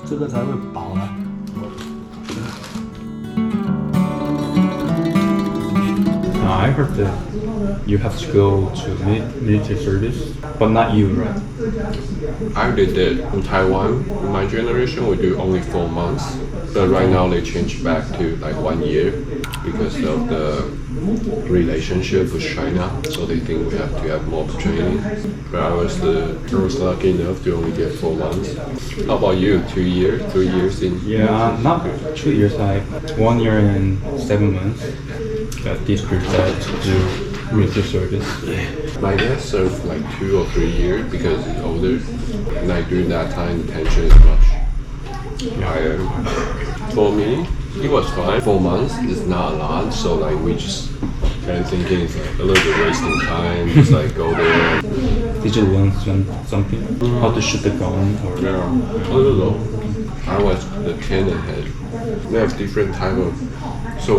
这个才会饱啊。I heard that you have to go to military service, but not you, right? I did it in Taiwan. In my generation, we do only 4 months. But right now, they changed back to like 1 year because of the relationship with China. So they think we have to have more training. But I was lucky enough to only get 4 months. How about you? 2 years, 3 years in? Yeah, not 2 years, like 1 year and 7 months. That did prepare to do military service. My dad served like 2 or 3 years because he's older. And like during that time, the tension is much higher. For me, it was fine. 4 months is not a lot, so like we just kind of thinking it's like a little bit wasting time. Just like go there. Did you learn something? How to shoot the gun? Or Yeah, a little. I was the cannon head. They have different type of. So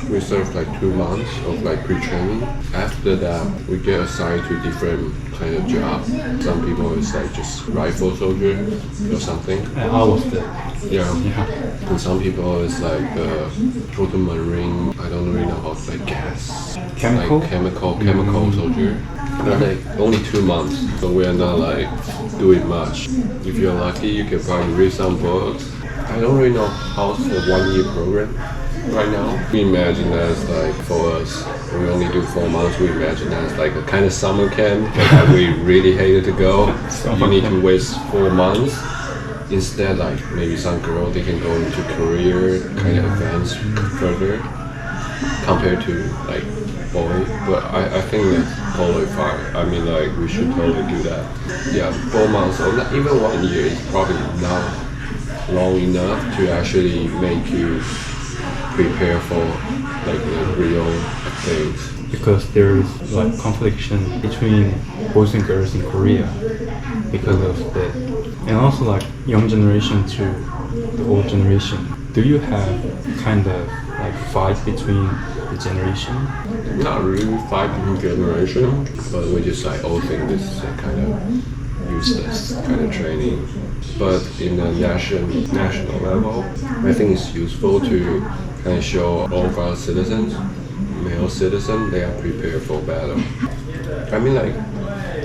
we served like 2 months of like pre-training. After that, we get assigned to different kind of job. Some people is like just rifle soldier or something. I was there. Yeah. Yeah. And some people is like total marine. I don't really know how to like gas. Chemical? Like chemical soldier. But like only 2 months, so we are not like doing much. If you're lucky, you can probably read some books. I don't really know how's the 1 year program right now. We imagine that as like for us, we only do 4 months. We imagine that as like a kind of summer camp that we really hated to go. You need to waste 4 months. Instead, like maybe some girl they can go into career kind of advance further compared to like boy. But I think that's totally fine. I mean like we should totally do that. Yeah, 4 months or not even 1 year is probably not long enough to actually make you prepare for like the real things. Because there is like confliction between boys and girls in Korea because of that. And also like young generation to the old generation. Do you have kind of like fight between the generation? Not really fighting generation, but we just like all think this is a kind of useless kind of training. But in the national level, I think it's useful to kind of show all of our citizens, male citizens, they are prepared for battle. I mean like,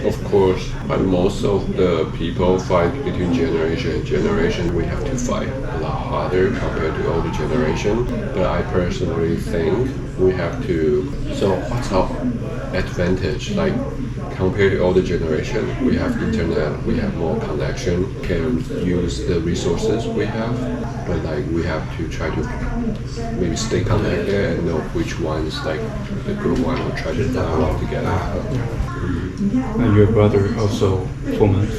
of course, but most of the people fight between generation and generation. We have to fight a lot harder compared to older generation. But I personally think we have to. So what's our advantage? Like compared to older generation, we have internet, we have more connection, can use the resources we have. But like we have to try to maybe stay connected and know which one is like the good one. Or try to find one together. And your brother also 4 months?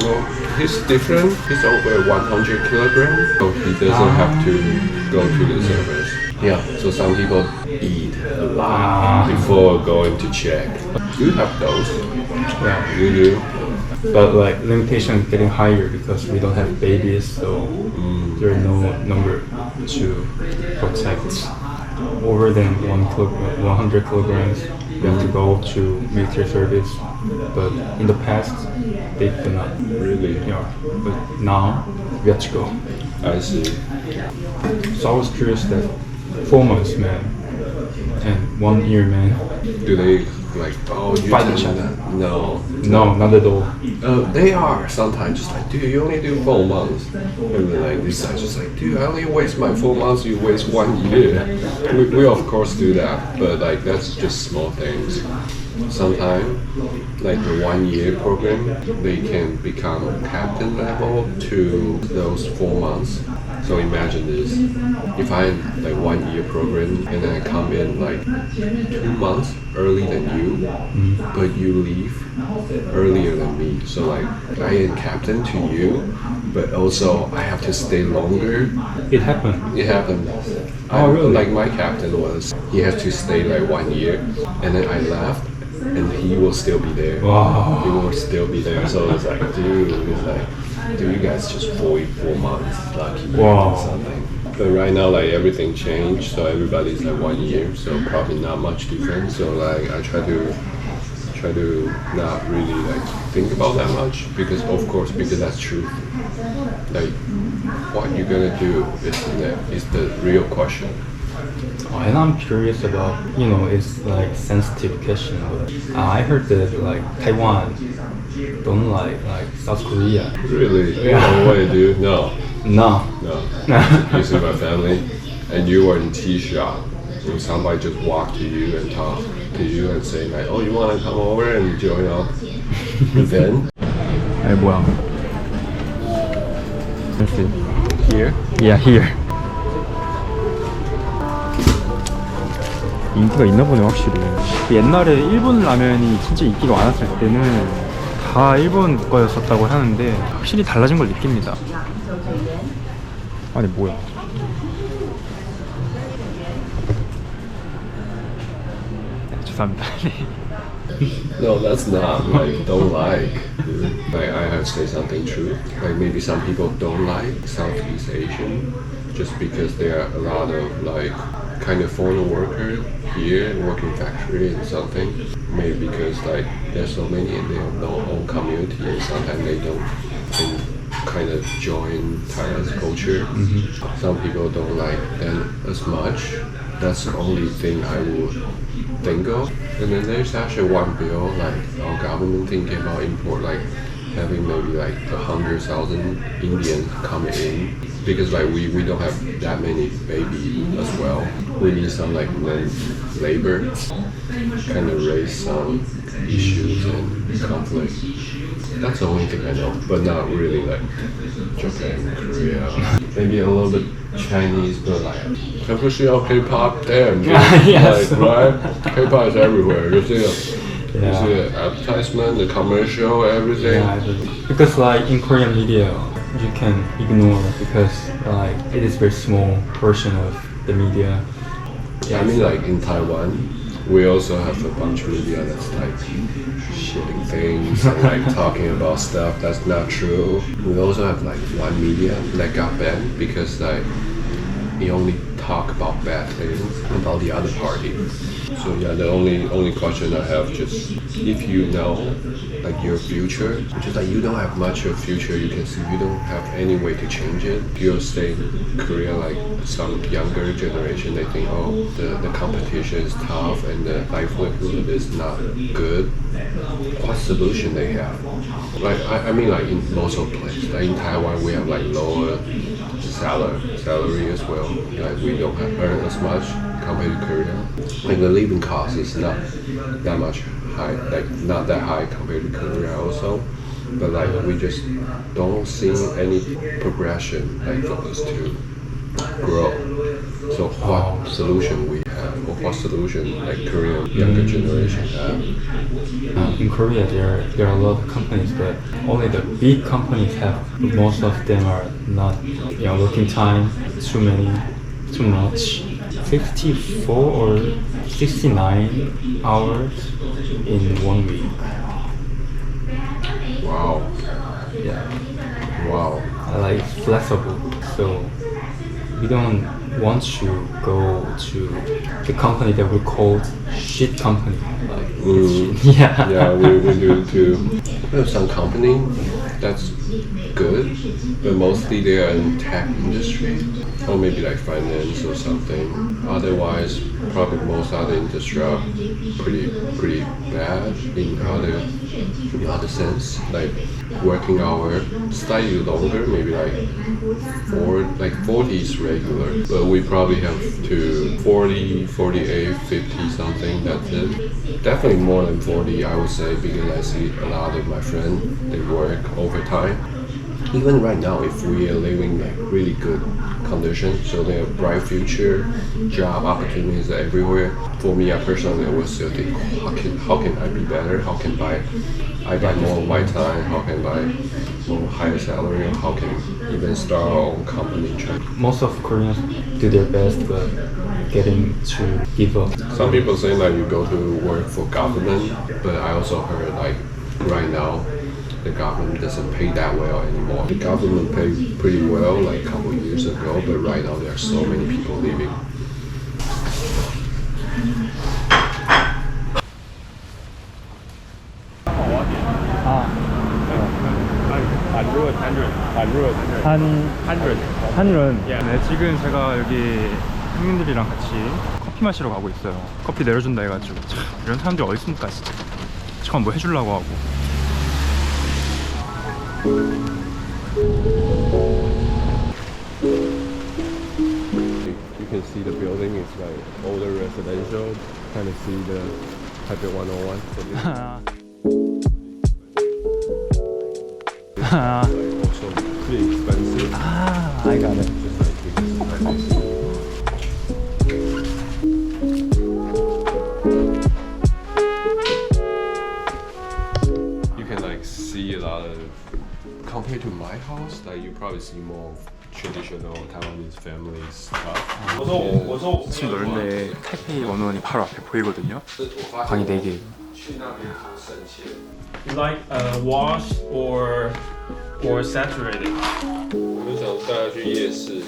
Well, he's different. He's over 100 kilograms, so he doesn't have to go to the service. Yeah, so some people eat a lot before going to check. You have those. Yeah. You do. But like limitation is getting higher because we don't have babies, so there are no number to protect. Over than 100 kilograms, you have to go to military service. But in the past, they did not. Really? Yeah. But now, we have to go. I see. So I was curious that 4 months, man, and 1 year, man. Do they like you Fight tell each me other? that? No. No, not at all. They are sometimes just like, dude, you only do 4 months. And then like this guy's just like, dude, I only waste my 4 months, you waste 1 year. We of course do that, but like that's just small things. Sometimes, like the 1 year program, they can become captain level to those 4 months. So imagine this, if I'm like 1 year program and then I come in like 2 months early than you, but you leave earlier than me. So like I am captain to you, but also I have to stay longer. It happened. It happened. Oh, really? Like my captain was, he has to stay like 1 year, and then I left, and he will still be there. Wow. He will still be there. So it's like, dude, you guys just 4 months lucky Wow. or something. But right now, like everything changed, so everybody's like 1 year, so probably not much difference. So like I try try to not really like think about that much because of course because that's truth. Like what you're gonna do is the real question. And I'm curious about, it's like sensitive question. But I heard that like Taiwan don't like South Korea. Really? You know what I do? No. No. You see my family, and you are in tea shop, and somebody just walk to you and talk to you and say like, oh, you want to come over and join up? Then? Hey, 뭐야? Let's see. Here? Yeah, here. 인기가 있나 보네 확실히. 옛날에 일본 라면이 진짜 인기가 많았을 때는 다 일본 거였었다고 하는데 확실히 달라진 걸 느낍니다. 아니 뭐야? 죄송합니다. No, that's not like don't like. Like I have to say something true. Like maybe some people don't like Southeast Asian just because there are a lot of like kind of foreign worker here working factory and something. Maybe because like there's so many and they have their own community and sometimes they don't kind of join Thailand's culture. Some people don't like them as much. That's the only thing I would think of. And then there's actually one bill like our government thinking about import like having maybe like 100,000 Indians coming in because like we don't have that many baby as well. We need some like labor kind of raise some issues and conflict. That's the only thing I know, but not really like Japan, Korea. Maybe a little bit Chinese, but like never see how K-pop damn. Yes. Like right? K-pop is everywhere. You see the advertisement, the commercial, everything. Yeah, because like in Korean media, you can ignore because like it is very small portion of the media. I mean like in Taiwan, we also have a bunch of media that's like shitting things and like talking about stuff that's not true. We also have like one media that got banned because like it only talk about bad things about the other party. So yeah, the only question I have just if you know like your future, which is like you don't have much of future, you can see you don't have any way to change it. You'll stay in Korea like some younger generation, they think oh the competition is tough and the livelihood is not good. What solution they have? Like I mean like in most of places, like in Taiwan we have like lower salary as well. Like we don't have earn as much compared to Korea. Like the living cost is not that much high, like not that high compared to Korea also. But like we just don't see any progression like for us to grow. So what solution we have, or what solution like Korean younger generation have? In Korea, there are a lot of companies, but only the big companies have. Most of them are not. Working time too much. 54 or 69 hours in 1 week. Wow. Yeah. Wow. I like flexible, so we don't want to go to the company that we call shit company. Like, yeah. Yeah, we do too. We have some company that's good, but mostly they are in tech industry or maybe like finance or something. Otherwise, probably most other industry are pretty bad in other sense. Like working hour slightly longer, maybe like 40 is regular, but we probably have to 40, 48, 50 something. That's it. Definitely more than 40, I would say, because I see a lot of my friends they work overtime. Even right now, if we are living like really good conditions, so they have bright future, job opportunities everywhere. For me, I personally will still think, how can I be better? How can I buy more of my time? How can I buy more higher salary? How can even start our own company? Most of Koreans do their best, but getting to give up. Some people say like you go to work for government, but I also heard like right now the government doesn't pay that well anymore. The government paid pretty well like a couple of years ago, but right now there are so many people leaving. 한룬. 네, 지금 제가 여기 형님들이랑 같이 커피 마시러 가고 있어요. 커피 내려준다 해가지고 참 이런 사람들이 어디 있습니까 진짜. 처음 뭐 해주려고 하고. You can see the building is like older residential. Kind of see the Taipei 101. So this is like also pretty expensive. I got it. Just like this. You can like see a lot of compared to my house, like you probably see more traditional Taiwanese family stuff. 엄청 넓은데 타이페이 원원이 바로 앞에 보이거든요. 방이 4개. Like washed or saturated. 我们想带他去夜市。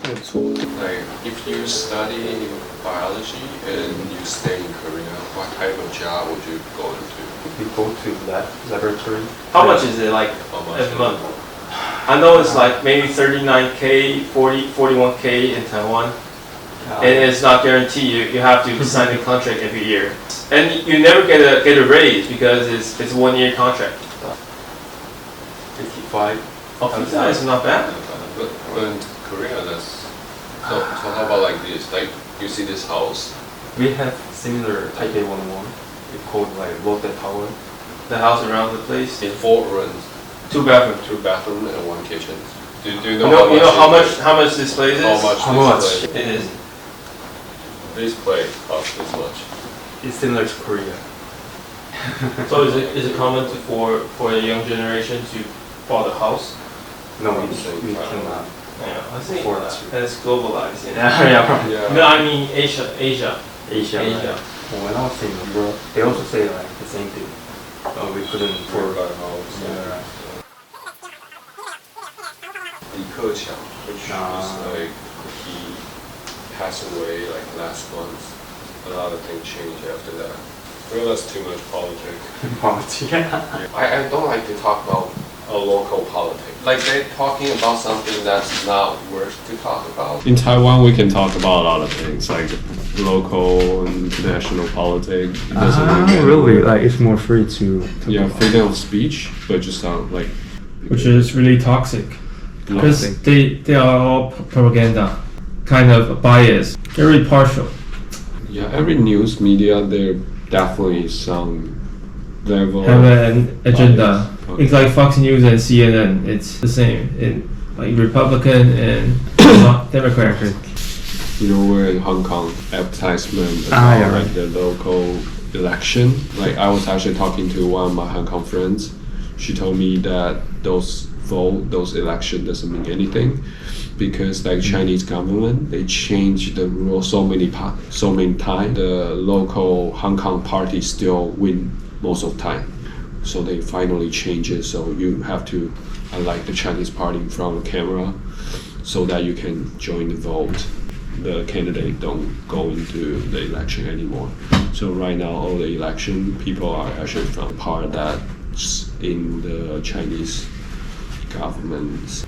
Like, if you study biology and you stay in Korea, what type of job would you go into? We go to laboratory. How much is it like How much? every month? I know it's like maybe 39K, 41K in Taiwan. And it's not guaranteed. You have to sign a contract every year. And you never get a raise because it's a 1-year contract. 55. Oh, 55 is not bad. But in Korea, that's so how about like this? Like you see this house, We have similar Taipei 101. It's called like Lotte Tower. The house around the place. in 4 rooms, 2 bathrooms. 2 bathrooms and 1 kitchen. Do you You know, know how much this place is? How much? How this much? place- It is. This place costs this much. It's similar to Korea. So is it common for the young generation to buy the house? No, From we the same time. cannot. Yeah, I think Afford that to. it's globalized. Yeah, probably. Yeah. No, I mean Asia. Asia. Asia. Right? Well, when I was in Europe, they also say like the same thing. We couldn't For afford. a house. Yeah. Li Keqiang, which is like he passed away like last month. A lot of things changed after that. Well, that's too much politics. I don't like to talk about a local politics. Like they're talking about something that's not worth to talk about. In Taiwan, we can talk about a lot of things like local and international politics. It doesn't get really? Like it's more free to. yeah, freedom of speech, but just sound like Which is really toxic. Because Toxic. they are all propaganda, kind of biased, very partial. yeah, every news media there definitely some level. Have an agenda. Okay. It's like Fox News and CNN. It's the same in like Republican and Democrat. You know, we're in Hong Kong, advertisement about yeah, right. like the local election. Like I was actually talking to one of my Hong Kong friends. She told me that those election doesn't mean anything because like Chinese government, they changed the rule so many times. The local Hong Kong party still win most of the time. So they finally change it. So you have to, unlike the Chinese party in front of the camera, so that you can join the vote. The candidate don't go into the election anymore. So right now, all the election people are actually from part that's in the Chinese government.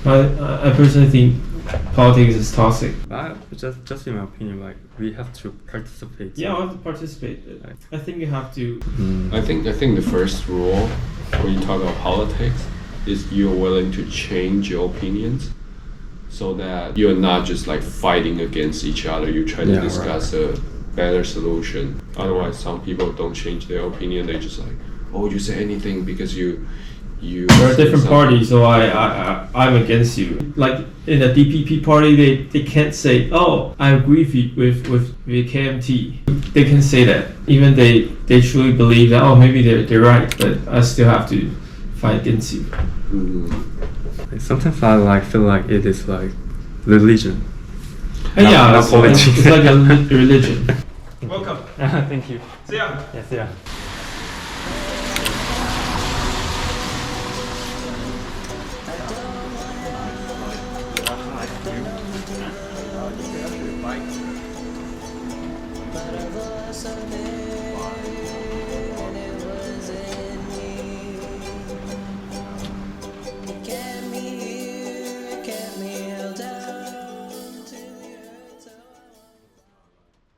I personally think politics is toxic. Just in my opinion, like we have to participate. Yeah, I have to participate. I think you have to. I think the first rule when you talk about politics is you're willing to change your opinions, so that you're not just like fighting against each other. You try to Yeah, discuss a better solution. Otherwise, some people don't change their opinion. They just like, oh, you say anything because you. We're a say different something. party, so I'm against you. Like in the DPP party, they can't say, oh, I agree with KMT. They can say that, even they truly believe that, oh, maybe they're right, but I still have to fight against you. Sometimes I feel like it is like religion. And yeah, not it's politics. like a religion. Welcome. Thank you. See ya. Yes, yeah. Para você